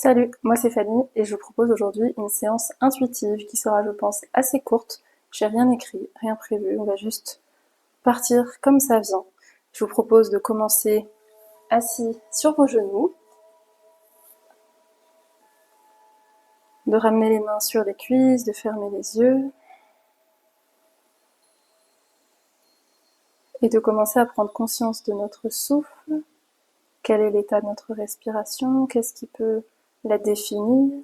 Salut, moi c'est Fanny et je vous propose aujourd'hui une séance intuitive qui sera, je pense, assez courte. J'ai rien écrit, rien prévu, on va juste partir comme ça vient. Je vous propose de commencer assis sur vos genoux, de ramener les mains sur les cuisses, de fermer les yeux et de commencer à prendre conscience de notre souffle. Quel est l'état de notre respiration? Qu'est-ce qui peut la définir?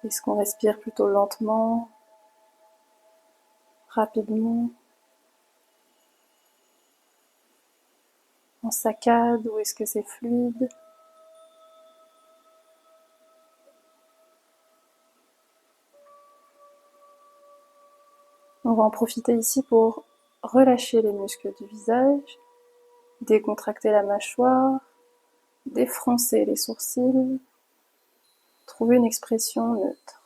Est-ce qu'on respire plutôt lentement, rapidement, en saccade, ou est-ce que c'est fluide? On va en profiter ici pour relâcher les muscles du visage, décontracter la mâchoire, défroncer les sourcils, trouver une expression neutre.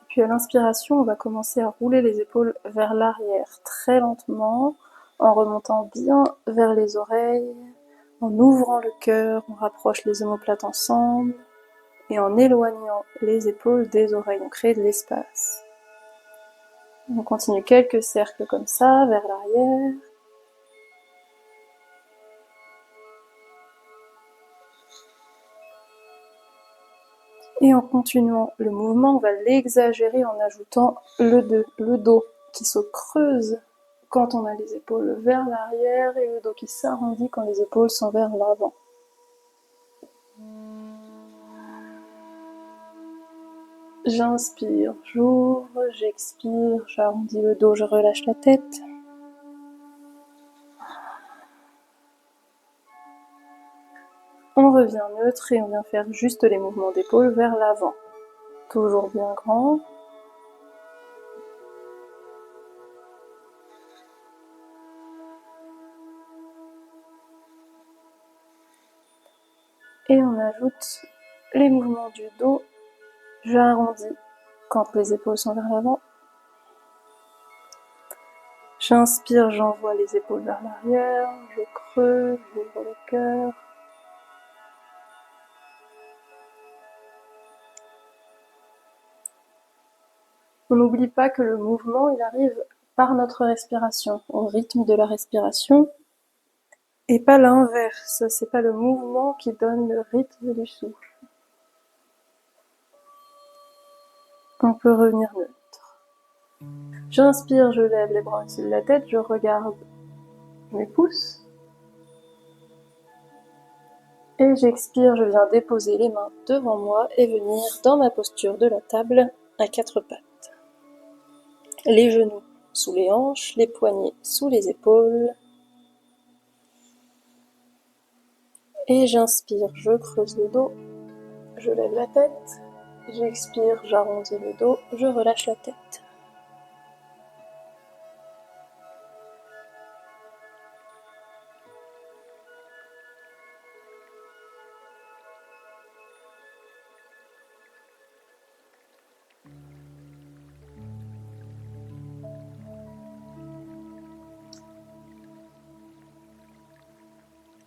Puis à l'inspiration, on va commencer à rouler les épaules vers l'arrière très lentement, en remontant bien vers les oreilles, en ouvrant le cœur, on rapproche les omoplates ensemble, et en éloignant les épaules des oreilles, on crée de l'espace. On continue quelques cercles comme ça, vers l'arrière. Et en continuant le mouvement, on va l'exagérer en ajoutant le dos qui se creuse quand on a les épaules vers l'arrière et le dos qui s'arrondit quand les épaules sont vers l'avant. J'inspire, j'ouvre, j'expire, j'arrondis le dos, je relâche la tête. On revient neutre et on vient faire juste les mouvements d'épaule vers l'avant. Toujours bien grand. Et on ajoute les mouvements du dos. J'arrondis quand les épaules sont vers l'avant. J'inspire, j'envoie les épaules vers l'arrière, je creuse, j'ouvre le cœur. On n'oublie pas que le mouvement, il arrive par notre respiration, au rythme de la respiration, et pas l'inverse. C'est pas le mouvement qui donne le rythme du souffle. On peut revenir neutre. J'inspire, je lève les bras au-dessus de la tête, je regarde mes pouces. Et j'expire, je viens déposer les mains devant moi et venir dans ma posture de la table à quatre pattes. Les genoux sous les hanches, les poignets sous les épaules. Et j'inspire, je creuse le dos, je lève la tête. J'expire, j'arrondis le dos, je relâche la tête.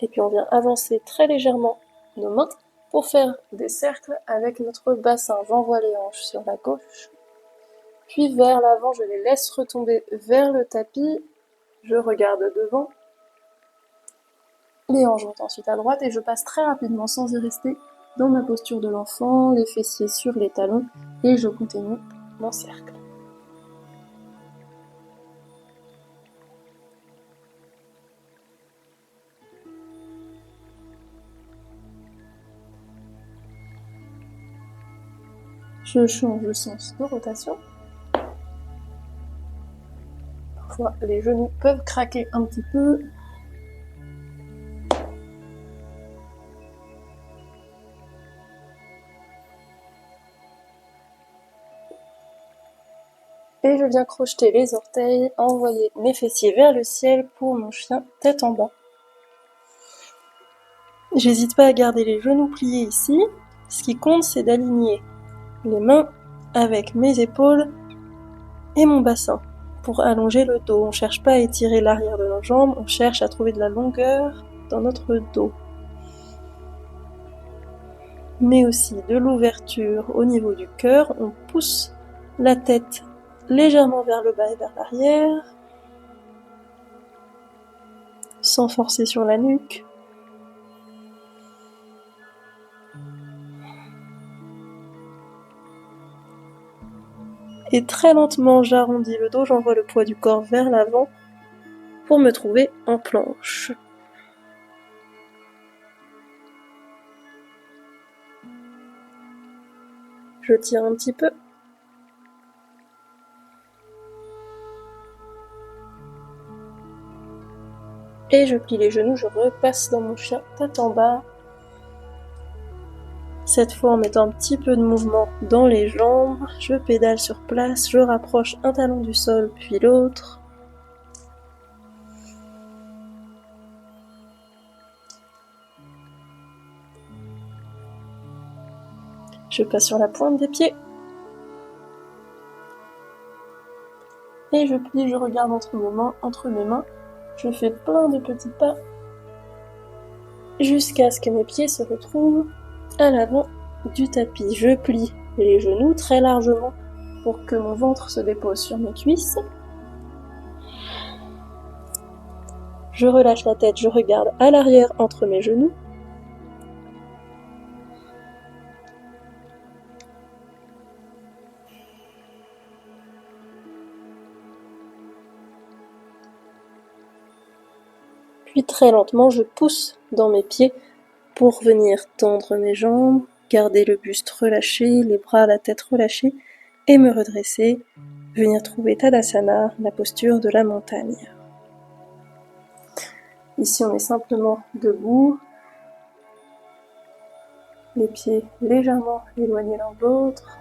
Et puis on vient avancer très légèrement nos mains pour faire des cercles avec notre bassin. J'envoie les hanches sur la gauche, puis vers l'avant, je les laisse retomber vers le tapis. Je regarde devant. Les hanches vont ensuite à droite et je passe très rapidement, sans y rester, dans ma posture de l'enfant, les fessiers sur les talons, et je continue mon cercle. Je change le sens de rotation. Parfois, les genoux peuvent craquer un petit peu. Et je viens crocheter les orteils, envoyer mes fessiers vers le ciel pour mon chien tête en bas. J'hésite pas à garder les genoux pliés ici. Ce qui compte, c'est d'aligner les mains avec mes épaules et mon bassin pour allonger le dos. On cherche pas à étirer l'arrière de nos jambes, on cherche à trouver de la longueur dans notre dos. Mais aussi de l'ouverture au niveau du cœur. On pousse la tête légèrement vers le bas et vers l'arrière, sans forcer sur la nuque. Et très lentement, j'arrondis le dos, j'envoie le poids du corps vers l'avant pour me trouver en planche. Je tire un petit peu. Et je plie les genoux, je repasse dans mon chien tête en bas. Cette fois en mettant un petit peu de mouvement dans les jambes, je pédale sur place, je rapproche un talon du sol puis l'autre. Je passe sur la pointe des pieds. Et je plie, je regarde entre mes mains. Je fais plein de petits pas jusqu'à ce que mes pieds se retrouvent à l'avant du tapis. Je plie les genoux très largement pour que mon ventre se dépose sur mes cuisses. Je relâche la tête, je regarde à l'arrière entre mes genoux. Puis très lentement, je pousse dans mes pieds pour venir tendre mes jambes, garder le buste relâché, les bras, la tête relâchés et me redresser, venir trouver Tadasana, la posture de la montagne. Ici, on est simplement debout, les pieds légèrement éloignés l'un de l'autre.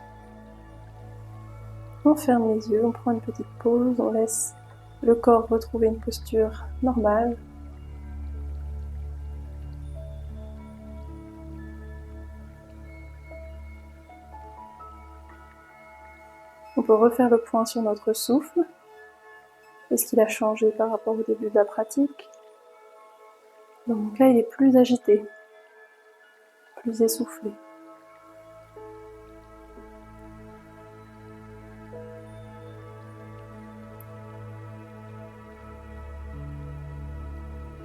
On ferme les yeux, on prend une petite pause, on laisse le corps retrouver une posture normale. On peut refaire le point sur notre souffle. Est-ce qu'il a changé par rapport au début de la pratique? Dans mon cas, il est plus agité, plus essoufflé.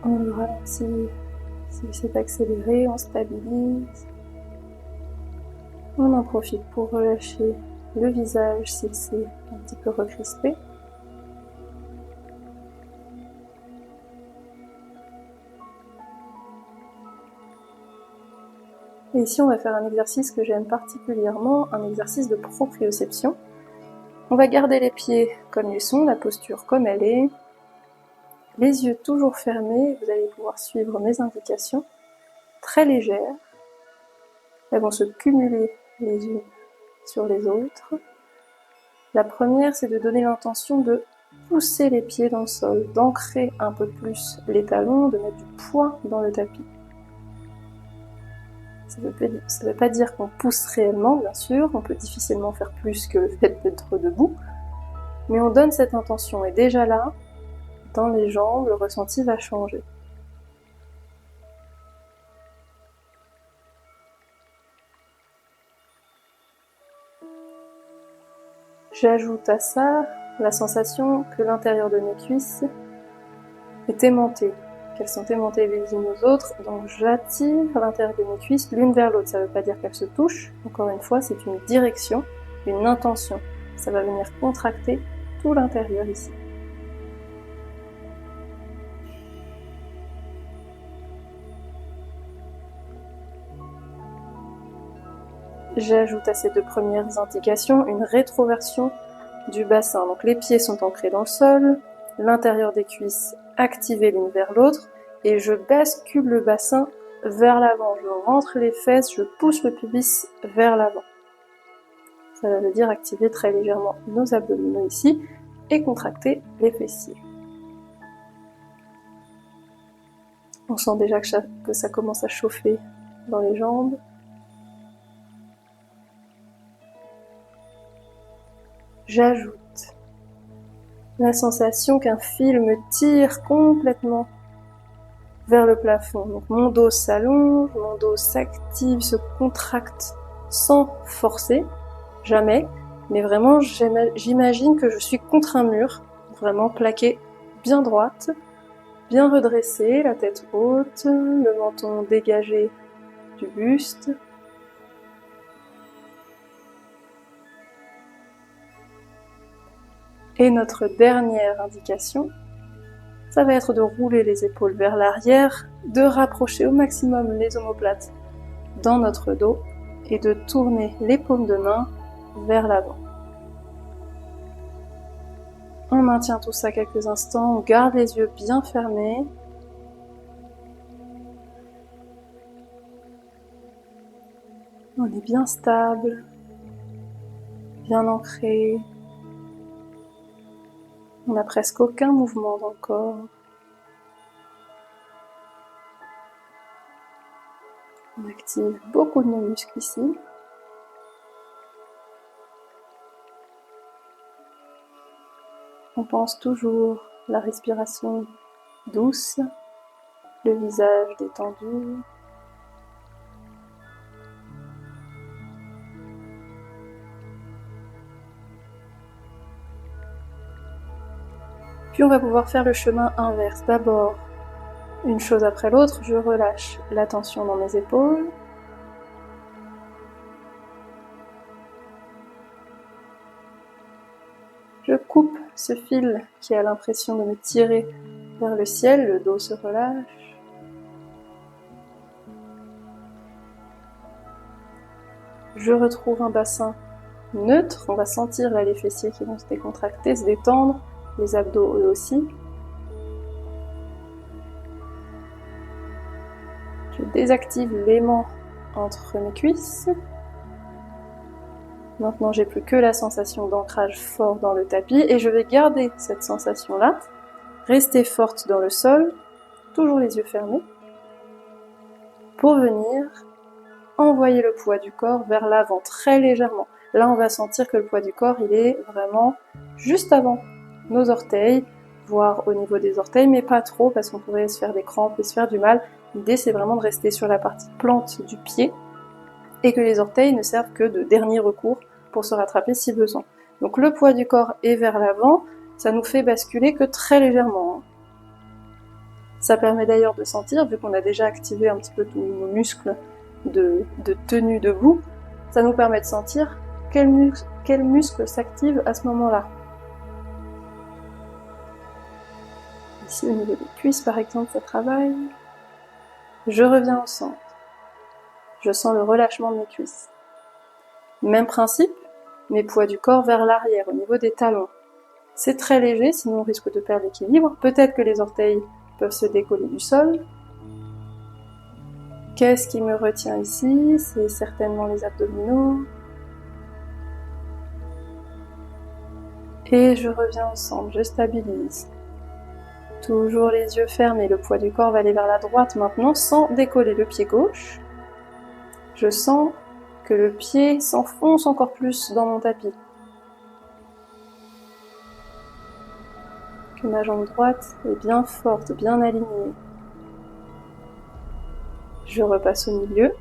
On le ralentit, s'il s'est accéléré, on stabilise. On en profite pour relâcher le visage s'il s'est un petit peu recrispé. Et ici, on va faire un exercice que j'aime particulièrement, un exercice de proprioception. On va garder les pieds comme ils sont, la posture comme elle est, les yeux toujours fermés, vous allez pouvoir suivre mes indications, très légères. Elles vont se cumuler les unes sur les autres. La première, c'est de donner l'intention de pousser les pieds dans le sol, d'ancrer un peu plus les talons, de mettre du poids dans le tapis. Ça ne veut pas dire qu'on pousse réellement, bien sûr, on peut difficilement faire plus que le fait d'être debout, mais on donne cette intention, et déjà là, dans les jambes, le ressenti va changer. J'ajoute à ça la sensation que l'intérieur de mes cuisses est aimanté, qu'elles sont aimantées les unes aux autres, donc j'attire l'intérieur de mes cuisses l'une vers l'autre. Ça ne veut pas dire qu'elles se touchent, encore une fois, c'est une direction, une intention. Ça va venir contracter tout l'intérieur ici. J'ajoute à ces deux premières indications une rétroversion du bassin. Donc les pieds sont ancrés dans le sol, l'intérieur des cuisses activé l'une vers l'autre, et je bascule le bassin vers l'avant. Je rentre les fesses, je pousse le pubis vers l'avant. Ça veut dire activer très légèrement nos abdominaux ici et contracter les fessiers. On sent déjà que ça commence à chauffer dans les jambes. J'ajoute la sensation qu'un fil me tire complètement vers le plafond. Donc mon dos s'allonge, mon dos s'active, se contracte sans forcer, jamais, mais vraiment j'imagine que je suis contre un mur, vraiment plaquée bien droite, bien redressée, la tête haute, le menton dégagé du buste. Et notre dernière indication, ça va être de rouler les épaules vers l'arrière, de rapprocher au maximum les omoplates dans notre dos et de tourner les paumes de main vers l'avant. On maintient tout ça quelques instants, on garde les yeux bien fermés. On est bien stable, bien ancré. On n'a presque aucun mouvement dans le corps. On active beaucoup de nos muscles ici. On pense toujours la respiration douce, le visage détendu. Puis on va pouvoir faire le chemin inverse. D'abord, une chose après l'autre, je relâche la tension dans mes épaules. Je coupe ce fil qui a l'impression de me tirer vers le ciel, le dos se relâche. Je retrouve un bassin neutre, on va sentir là les fessiers qui vont se décontracter, se détendre, les abdos eux aussi. Je désactive l'aimant entre mes cuisses. Maintenant, j'ai plus que la sensation d'ancrage fort dans le tapis et je vais garder cette sensation-là, rester forte dans le sol, toujours les yeux fermés, pour venir envoyer le poids du corps vers l'avant très légèrement. Là, on va sentir que le poids du corps, il est vraiment juste avant nos orteils, voire au niveau des orteils, mais pas trop parce qu'on pourrait se faire des crampes et se faire du mal. L'idée, c'est vraiment de rester sur la partie plante du pied et que les orteils ne servent que de dernier recours pour se rattraper si besoin. Donc le poids du corps est vers l'avant, ça nous fait basculer que très légèrement. Ça permet d'ailleurs de sentir, vu qu'on a déjà activé un petit peu tous nos muscles de tenue debout, ça nous permet de sentir quel muscle s'active à ce moment-là. Ici au niveau des cuisses par exemple, ça travaille. Je reviens au centre. Je sens le relâchement de mes cuisses. Même principe, mes poids du corps vers l'arrière, au niveau des talons. C'est très léger, sinon on risque de perdre l'équilibre. Peut-être que les orteils peuvent se décoller du sol. Qu'est-ce qui me retient ici? C'est certainement les abdominaux. Et je reviens au centre, je stabilise. Toujours les yeux fermés, le poids du corps va aller vers la droite maintenant sans décoller le pied gauche. Je sens que le pied s'enfonce encore plus dans mon tapis. Que ma jambe droite est bien forte, bien alignée. Je repasse au milieu.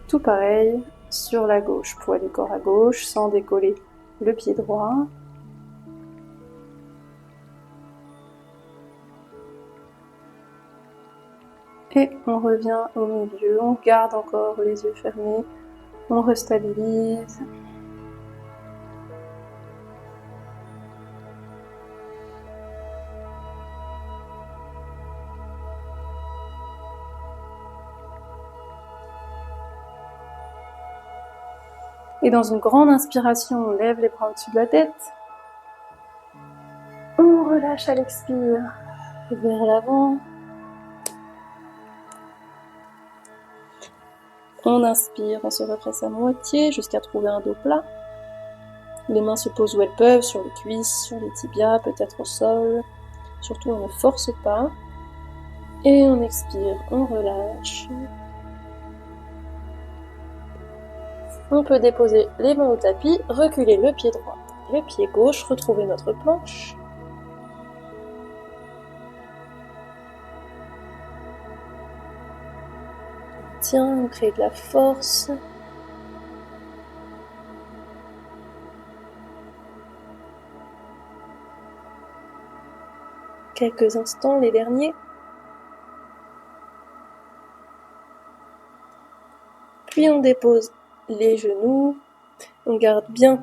Tout pareil sur la gauche, poids du corps à gauche sans décoller le pied droit. Et on revient au milieu, on garde encore les yeux fermés, on restabilise. Et dans une grande inspiration, on lève les bras au-dessus de la tête. On relâche à l'expire vers l'avant. On inspire, on se redresse à moitié jusqu'à trouver un dos plat. Les mains se posent où elles peuvent, sur les cuisses, sur les tibias, peut-être au sol. Surtout, on ne force pas. Et on expire, on relâche. On peut déposer les mains au tapis, reculer le pied droit, le pied gauche, retrouver notre planche. Tiens, on crée de la force. Quelques instants, les derniers. Puis on dépose les genoux. On garde bien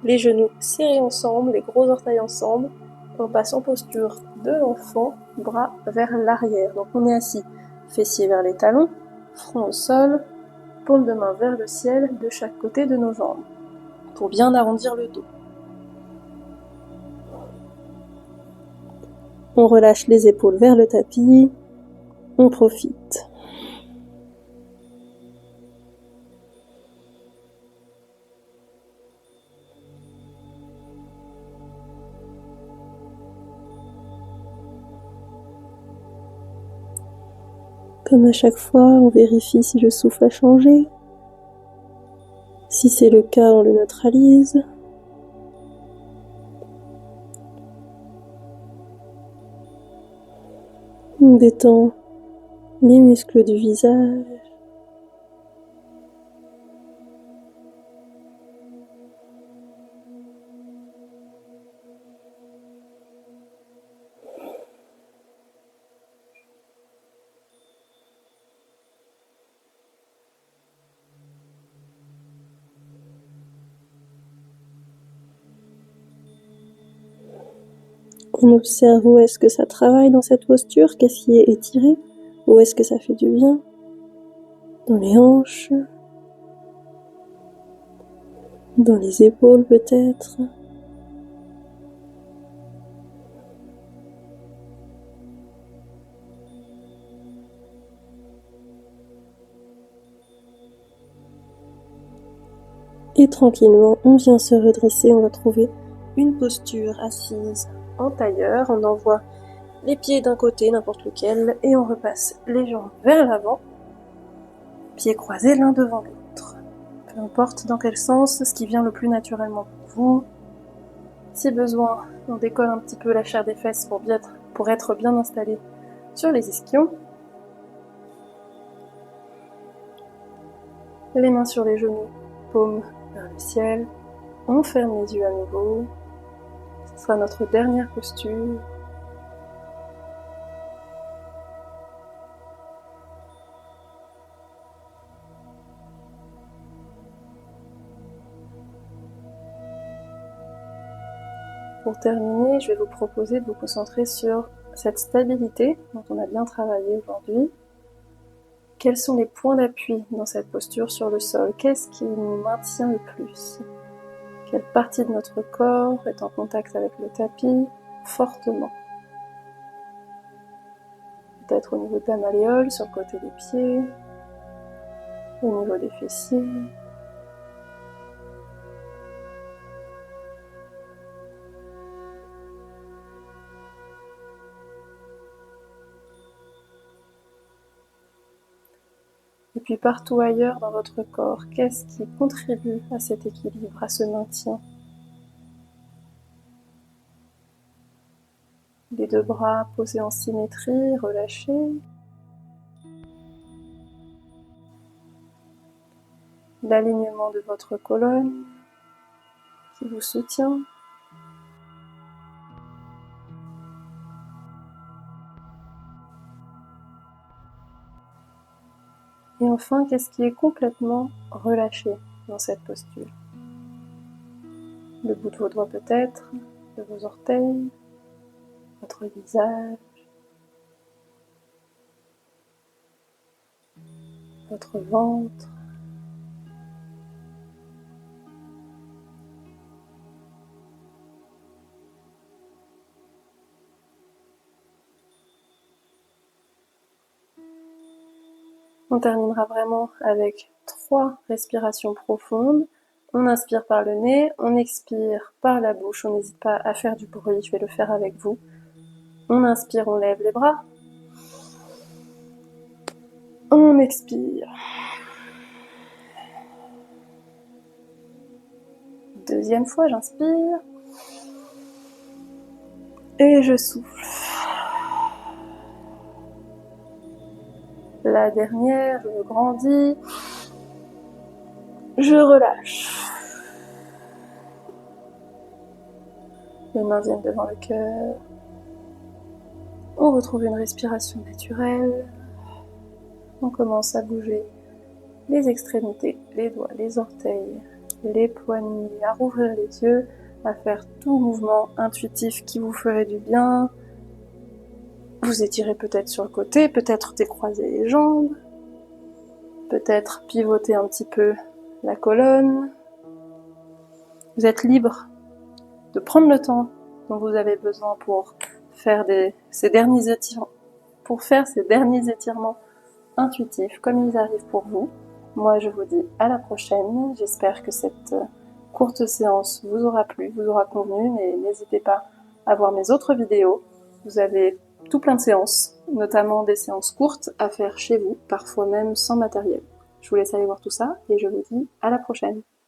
les genoux serrés ensemble, les gros orteils ensemble. On passe en posture de l'enfant, bras vers l'arrière. Donc on est assis, fessiers vers les talons, front au sol, paume de main vers le ciel de chaque côté de nos jambes, pour bien arrondir le dos. On relâche les épaules vers le tapis, on profite. Comme à chaque fois, on vérifie si le souffle a changé. Si c'est le cas, on le neutralise. On détend les muscles du visage. On observe où est-ce que ça travaille dans cette posture, qu'est-ce qui est étiré, où est-ce que ça fait du bien, dans les hanches, dans les épaules peut-être. Et tranquillement, on vient se redresser, on va trouver une posture assise en tailleur. On envoie les pieds d'un côté, n'importe lequel, et on repasse les jambes vers l'avant, pieds croisés l'un devant l'autre. Peu importe dans quel sens, ce qui vient le plus naturellement pour vous. Si besoin, on décolle un petit peu la chair des fesses pour être bien installé sur les ischions. Les mains sur les genoux, paumes vers le ciel. On ferme les yeux à nouveau. Ce sera notre dernière posture. Pour terminer, je vais vous proposer de vous concentrer sur cette stabilité dont on a bien travaillé aujourd'hui. Quels sont les points d'appui dans cette posture sur le sol? Qu'est-ce qui nous maintient le plus? Quelle partie de notre corps est en contact avec le tapis fortement? Peut-être au niveau de la malléole, sur le côté des pieds, au niveau des fessiers. Et puis partout ailleurs dans votre corps, qu'est-ce qui contribue à cet équilibre, à ce maintien? Les deux bras posés en symétrie, relâchés. L'alignement de votre colonne qui vous soutient. Et enfin, qu'est-ce qui est complètement relâché dans cette posture? Le bout de vos doigts peut-être, de vos orteils, votre visage, votre ventre. On terminera vraiment avec 3 respirations profondes. On inspire par le nez, on expire par la bouche. On n'hésite pas à faire du bruit, je vais le faire avec vous. On inspire, on lève les bras. On expire. Deuxième fois, j'inspire. Et je souffle. La dernière, je grandis. Je relâche. Les mains viennent devant le cœur. On retrouve une respiration naturelle. On commence à bouger les extrémités, les doigts, les orteils, les poignets, à rouvrir les yeux, à faire tout mouvement intuitif qui vous ferait du bien. Vous étirez peut-être sur le côté, peut-être décroiser les jambes, peut-être pivoter un petit peu la colonne. Vous êtes libre de prendre le temps dont vous avez besoin pour faire ces derniers étirements intuitifs comme ils arrivent pour vous. Moi, je vous dis à la prochaine. J'espère que cette courte séance vous aura plu, vous aura convenu, mais n'hésitez pas à voir mes autres vidéos. Vous avez tout plein de séances, notamment des séances courtes à faire chez vous, parfois même sans matériel. Je vous laisse aller voir tout ça et je vous dis à la prochaine.